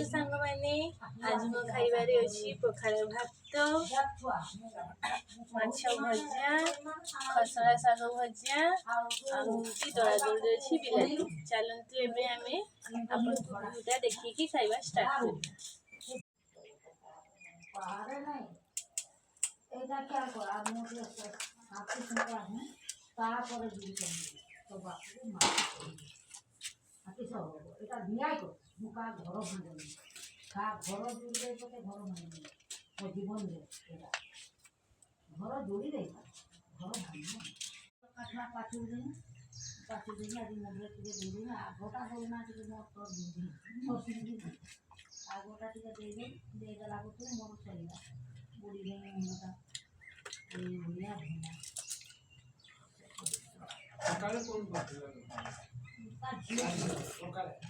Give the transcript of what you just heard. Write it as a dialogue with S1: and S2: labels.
S1: hello सांग मैंने आज मो खाइबारे अछि पखाल भात माछ भजा खसला साग भजा आउची दला दली अछि बिलाती चलंतु एबे आमे आपन वीडियोटा देखि कि खाइबा स्टार्ट करिया
S2: पारे नहीं एटा क्या करा मोटे आपके सुनता है तापर जीवन तो बापू मार आके सब एटा न्याय को मुका घर भांगनी का घर जोड़ी पते घर भांगनी मो जीवन रे एटा घर जोड़ी दे घर भांगनी काठना पाचू दिन आदि मोडे के दे दे आगोटा होना के मो तो दे तो सिंधी आगोटा टिके दे गला को तू मोर चलिया बुढ़ी गई मोटा ये बुढ़िया भैया
S3: सकाळे कोण बसला का झियो सकाळे